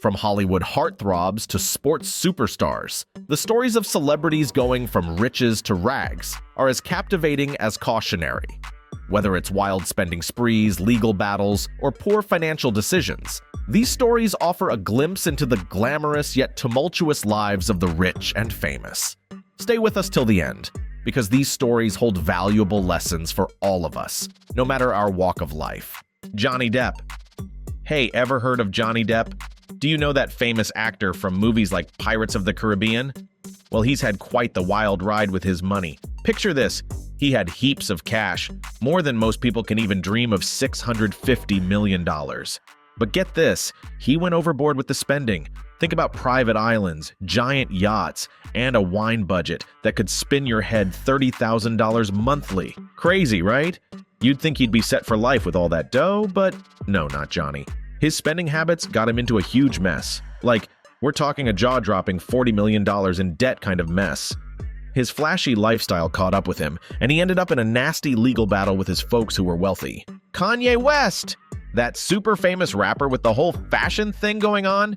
From Hollywood heartthrobs to sports superstars, the stories of celebrities going from riches to rags are as captivating as cautionary. Whether it's wild spending sprees, legal battles, or poor financial decisions, these stories offer a glimpse into the glamorous yet tumultuous lives of the rich and famous. Stay with us till the end, because these stories hold valuable lessons for all of us, no matter our walk of life. Johnny Depp. Hey, ever heard of Johnny Depp? Do you know that famous actor from movies like Pirates of the Caribbean? Well, he's had quite the wild ride with his money. Picture this. He had heaps of cash, more than most people can even dream of $650 million. But get this, he went overboard with the spending. Think about private islands, giant yachts, and a wine budget that could spin your head $30,000 monthly. Crazy, right? You'd think he'd be set for life with all that dough, but no, not Johnny. His spending habits got him into a huge mess. Like, we're talking a jaw-dropping $40 million in debt kind of mess. His flashy lifestyle caught up with him, and he ended up in a nasty legal battle with his folks who were wealthy. Kanye West! That super famous rapper with the whole fashion thing going on?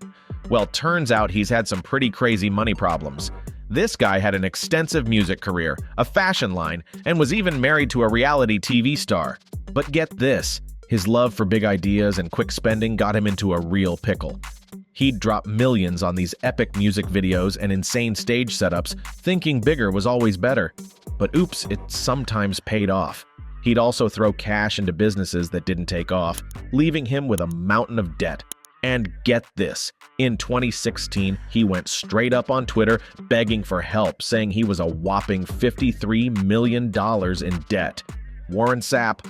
Well, turns out he's had some pretty crazy money problems. This guy had an extensive music career, a fashion line, and was even married to a reality TV star. But get this, his love for big ideas and quick spending got him into a real pickle. He'd drop millions on these epic music videos and insane stage setups, thinking bigger was always better. But oops, it sometimes paid off. He'd also throw cash into businesses that didn't take off, leaving him with a mountain of debt. And get this, in 2016, he went straight up on Twitter begging for help, saying he was a whopping $53 million in debt. Warren Sapp,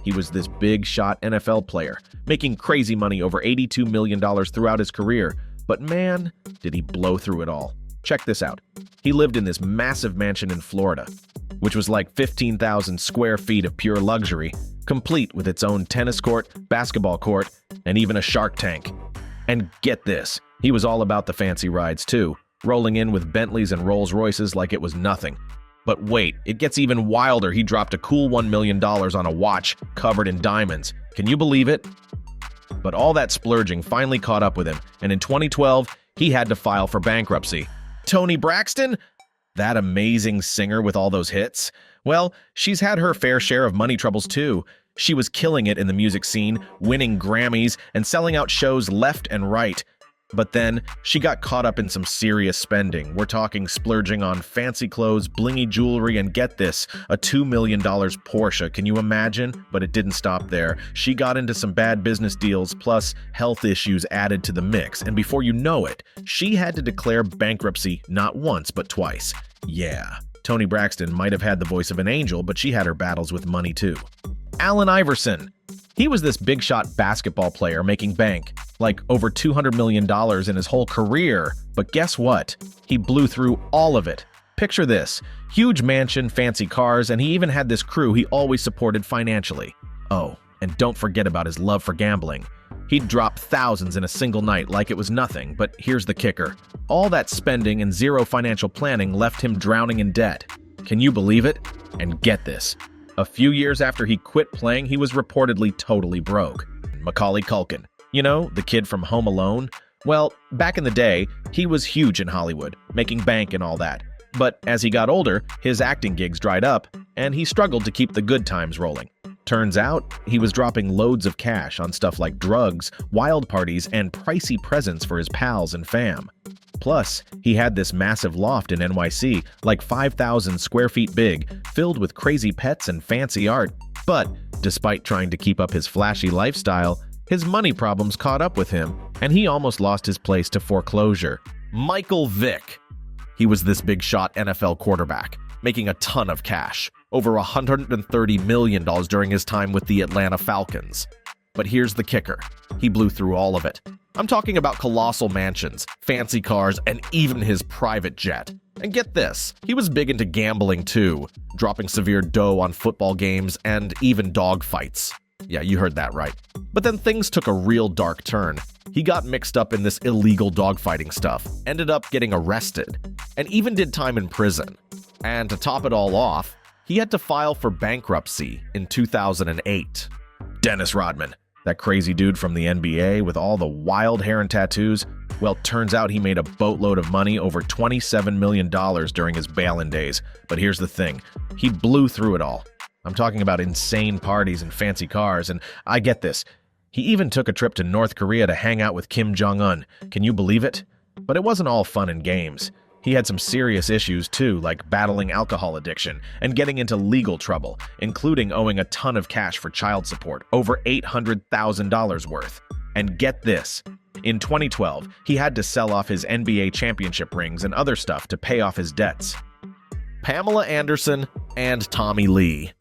he was this big-shot NFL player, making crazy money, over $82 million throughout his career. But man, did he blow through it all. Check this out. He lived in this massive mansion in Florida, which was like 15,000 square feet of pure luxury, complete with its own tennis court, basketball court, and even a shark tank. And get this, he was all about the fancy rides too, rolling in with Bentleys and Rolls Royces like it was nothing. But wait, it gets even wilder. He dropped a cool $1 million on a watch covered in diamonds. Can you believe it? But all that splurging finally caught up with him, and in 2012, he had to file for bankruptcy. Toni Braxton? That amazing singer with all those hits? Well, she's had her fair share of money troubles too. She was killing it in the music scene, winning Grammys, and selling out shows left and right. But then, she got caught up in some serious spending. We're talking splurging on fancy clothes, blingy jewelry, and get this, a $2 million Porsche. Can you imagine? But it didn't stop there. She got into some bad business deals, plus health issues added to the mix. And before you know it, she had to declare bankruptcy not once, but twice. Yeah, Toni Braxton might have had the voice of an angel, but she had her battles with money too. Allen Iverson. He was this big-shot basketball player making bank, like over $200 million in his whole career. But guess what? He blew through all of it. Picture this, huge mansion, fancy cars, and he even had this crew he always supported financially. Oh, and don't forget about his love for gambling. He'd drop thousands in a single night like it was nothing, but here's the kicker. All that spending and zero financial planning left him drowning in debt. Can you believe it? And get this. A few years after he quit playing, he was reportedly totally broke. Macaulay Culkin. You know, the kid from Home Alone? Well, back in the day, he was huge in Hollywood, making bank and all that. But as he got older, his acting gigs dried up, and he struggled to keep the good times rolling. Turns out, he was dropping loads of cash on stuff like drugs, wild parties, and pricey presents for his pals and fam. Plus, he had this massive loft in NYC, like 5,000 square feet big, filled with crazy pets and fancy art. But, despite trying to keep up his flashy lifestyle, his money problems caught up with him, and he almost lost his place to foreclosure. Michael Vick. He was this big-shot NFL quarterback, making a ton of cash, over $130 million during his time with the Atlanta Falcons. But here's the kicker. He blew through all of it. I'm talking about colossal mansions, fancy cars, and even his private jet. And get this, he was big into gambling too, dropping severe dough on football games and even dog fights. Yeah, you heard that right. But then things took a real dark turn. He got mixed up in this illegal dogfighting stuff, ended up getting arrested, and even did time in prison. And to top it all off, he had to file for bankruptcy in 2008. Dennis Rodman. That crazy dude from the NBA with all the wild hair and tattoos? Well, turns out he made a boatload of money, over $27 million during his bail-in days. But here's the thing, he blew through it all. I'm talking about insane parties and fancy cars, and I get this. He even took a trip to North Korea to hang out with Kim Jong-un. Can you believe it? But it wasn't all fun and games. He had some serious issues too, like battling alcohol addiction and getting into legal trouble, including owing a ton of cash for child support, over $800,000 worth. And get this, in 2012, he had to sell off his NBA championship rings and other stuff to pay off his debts. Pamela Anderson and Tommy Lee.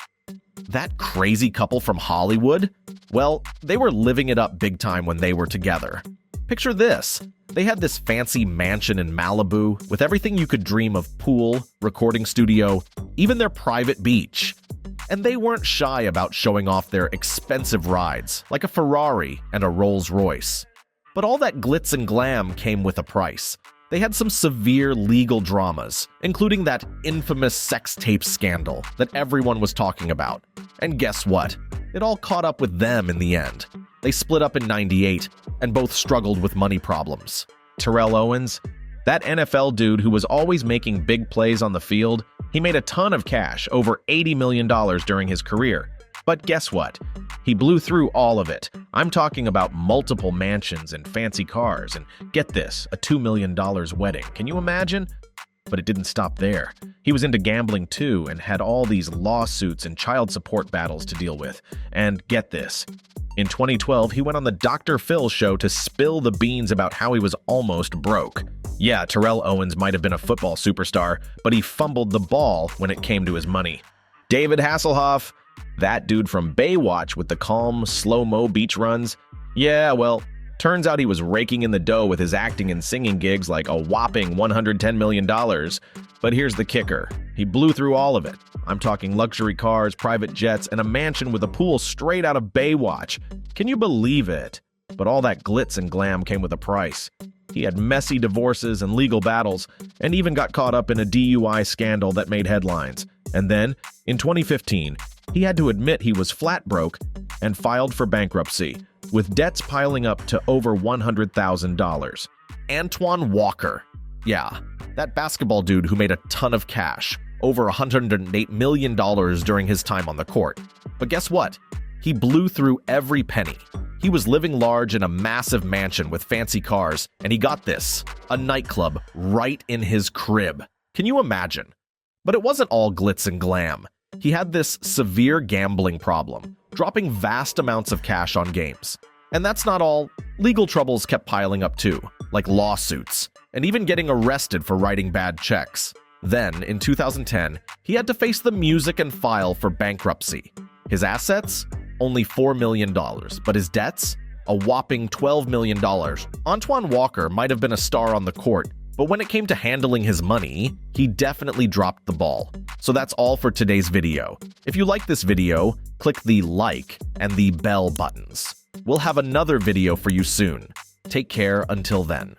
That crazy couple from Hollywood? Well, they were living it up big time when they were together. Picture this. They had this fancy mansion in Malibu with everything you could dream of: pool, recording studio, even their private beach. And they weren't shy about showing off their expensive rides, like a Ferrari and a Rolls-Royce. But all that glitz and glam came with a price. They had some severe legal dramas, including that infamous sex tape scandal that everyone was talking about. And guess what? It all caught up with them in the end. They split up in '98 and both struggled with money problems. Terrell Owens, that NFL dude who was always making big plays on the field, he made a ton of cash, over $80 million during his career. But guess what? He blew through all of it. I'm talking about multiple mansions and fancy cars, and get this, a $2 million wedding. Can you imagine? But it didn't stop there. He was into gambling too and had all these lawsuits and child support battles to deal with. And get this, in 2012, he went on the Dr. Phil show to spill the beans about how he was almost broke. Yeah, Terrell Owens might have been a football superstar, but he fumbled the ball when it came to his money. David Hasselhoff, that dude from Baywatch with the calm, slow-mo beach runs. Yeah, well, turns out he was raking in the dough with his acting and singing gigs like a whopping $110 million. But here's the kicker. He blew through all of it. I'm talking luxury cars, private jets, and a mansion with a pool straight out of Baywatch. Can you believe it? But all that glitz and glam came with a price. He had messy divorces and legal battles, and even got caught up in a DUI scandal that made headlines. And then, in 2015, he had to admit he was flat broke and filed for bankruptcy, with debts piling up to over $100,000. Antoine Walker. Yeah, that basketball dude who made a ton of cash, over $108 million during his time on the court. But guess what? He blew through every penny. He was living large in a massive mansion with fancy cars, and he got this, a nightclub right in his crib. Can you imagine? But it wasn't all glitz and glam. He had this severe gambling problem, dropping vast amounts of cash on games. And that's not all. Legal troubles kept piling up too, like lawsuits, and even getting arrested for writing bad checks. Then, in 2010, he had to face the music and file for bankruptcy. His assets? Only $4 million, but his debts? A whopping $12 million. Antoine Walker might have been a star on the court, but when it came to handling his money, he definitely dropped the ball. So that's all for today's video. If you like this video, click the like and the bell buttons. We'll have another video for you soon. Take care until then.